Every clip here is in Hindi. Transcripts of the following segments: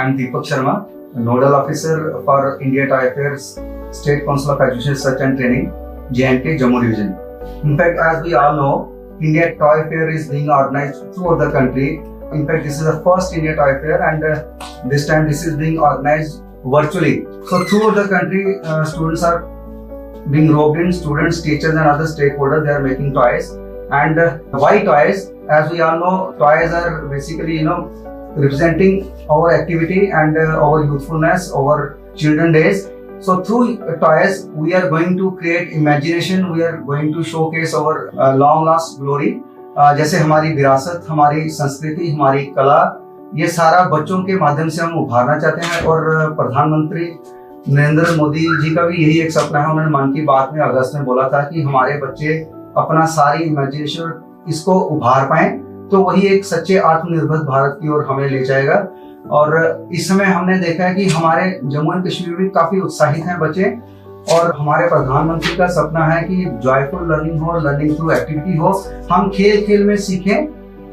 I'm Deepak Sharma, Nodal Officer for India Toy Fairs, State Council of Education Research and Training, J&K, Jammu Division. In fact, as we all know, India Toy Fair is being organized throughout the country. In fact, this is the first India Toy Fair, and this time this is being organized virtually. So throughout the country, students are being roped in, students, teachers and other stakeholders, they are making toys. And why toys? As we all know, toys are basically, representing our activity and our youthfulness, our children days. So through toys, we are going to create imagination, we are going to showcase our long lost glory. जैसे हमारी विरासत, हमारी संस्कृति, हमारी कला, ये सारा बच्चों के माध्यम से हम उभारना चाहते हैं। और प्रधानमंत्री नरेंद्र मोदी जी का भी यही एक सपना है। उन्होंने मन की बात में अगस्त में बोला था कि हमारे बच्चे अपना सारी इमेजिनेशन इसको उभार पाएं, तो वही एक सच्चे आत्मनिर्भर भारत की ओर हमें ले जाएगा। और इस समय हमने देखा है कि हमारे जम्मू एंड कश्मीर में काफी उत्साहित हैं बच्चे, और हमारे प्रधानमंत्री का सपना है कि जॉयफुल लर्निंग हो, लर्निंग थ्रू एक्टिविटी हो। हम खेल खेल में सीखें,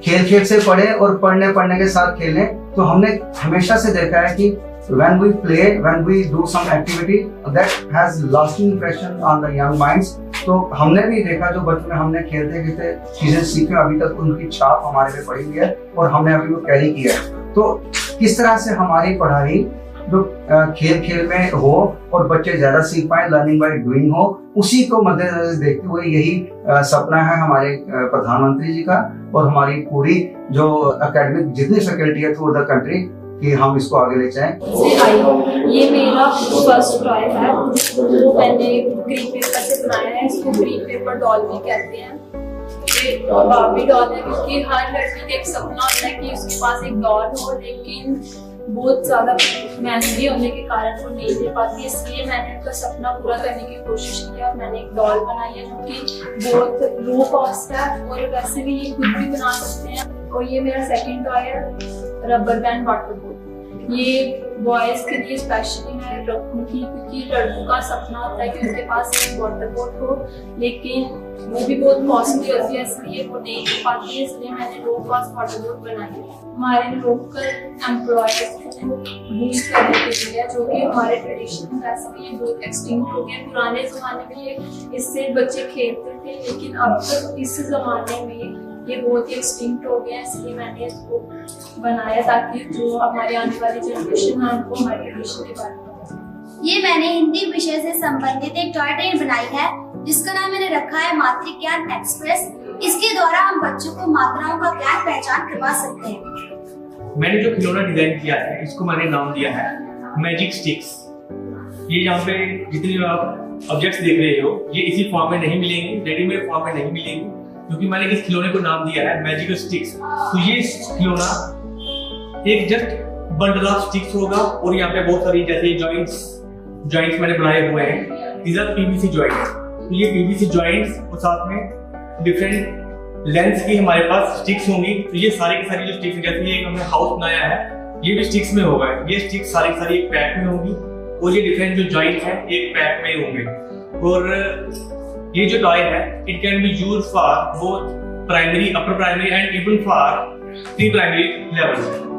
खेल खेल से पढ़ें और पढ़ने के साथ खेलें। तो हमने हमेशा से देखा है कि when we play, when we do some activity, that has lasting impression on the young minds. तो हमने भी देखा, जो बचपन में हमने खेलते खेलते चीजें सीखी, अभी तक उनकी छाप हमारे पे पड़ी हुई है और हमने अभी वो कैरी किया है। तो किस तरह से हमारी पढ़ाई जो खेल खेल में हो और बच्चे ज्यादा सीख पाए, लर्निंग बाय डूइंग हो, उसी को मद्देनजर देखते हुए यही सपना है हमारे प्रधानमंत्री जी का और हमारी पूरी जो एकेडमिक जितनी फैकल्टी है थ्रू द कंट्री, कि हम इसको आगे ले जाएं। ये मेरा फर्स्ट टॉय है, वो मैंने ग्रीन पेपर से बनाया है। इसको ग्रीन पेपर डॉल भी कहते हैं। ये बार्बी डॉल है, क्योंकि हर लड़की का एक सपना होता है कि उसके पास एक डॉल हो, लेकिन बहुत ज्यादा महंगी होने के कारण वो नहीं ले पाती। इसलिए मैंने उनका सपना पूरा करने की कोशिश की और मैंने एक डॉल बनाई है जो कि बहुत लो कॉस्ट है और वैसे भी ये खुद भी बना सकते हैं। और ये मेरा सेकंड टॉय है, रबर बैंड वाटर बोट। ये बॉयज के लिए स्पेशली मैं रखूंगी, क्योंकि लड़कों का सपना होता है कि उनके पास एक वाटर बोट हो, लेकिन वो भी बहुत कॉस्टली होती है, इसलिए वो नहीं ले पाती है। इसलिए मैंने लो कॉस्ट वाटर बोट बनाई है हमारे लोकल एम्प्लॉयज को बूस्ट करने के लिए, जो कि हमारे ट्रेडिशन वैसे भी ये बहुत एक्सटिंक्ट हो गए। पुराने जमाने में ये इससे बच्चे खेलते थे, लेकिन अब तक इस जमाने में ये बहुत ही एक्सटिंक्ट हो गया है। इसलिए मैंने इसको बनाया ताकि जो हमारी आने वाली जनरेशन है उनको हमारे ट्रेडिशन के बारे में पता चले। ये मैंने हिंदी विषय से संबंधित एक टॉय ट्रेन बनाई है, जिसका नाम मैंने रखा है मातृ ज्ञान एक्सप्रेस। इसके द्वारा हम बच्चों को मात्राओं का ज्ञान पहचान करवा सकते हैं। मैंने जो खिलौना डिजाइन किया है, इसको मैंने नाम दिया है मैजिक स्टिक्स। ये यहाँ पे जितने आप ऑब्जेक्ट्स देख रहे हो, ये इसी फॉर्म में नहीं मिलेंगे, रेडीमेड फॉर्म में नहीं मिलेंगे, क्योंकि मैंने इस खिलौने को नाम दिया है मैजिकल स्टिक्स। तो ये खिलौना एक जस्ट बंडल ऑफ स्टिक्स होगा, और यहाँ पे बहुत सारी जैसे जॉइंट्स मैंने बनाए हुए हैं। these are PVC joints. तो ये PVC जॉइंट्स और साथ में डिफरेंट लेंथ की हमारे पास स्टिक्स होंगी। तो ये सारी की सारी जो स्टिक्स, जैसे ये हमने हाउस बनाया है, ये भी स्टिक्स में होगा। ये स्टिक्स सारी की सारी एक पैक में होंगी, और ये डिफरेंट जो जॉइंट्स हैं एक पैक में होंगे। और ये जो टॉय है, it can be used for both primary, upper primary and even for pre primary level.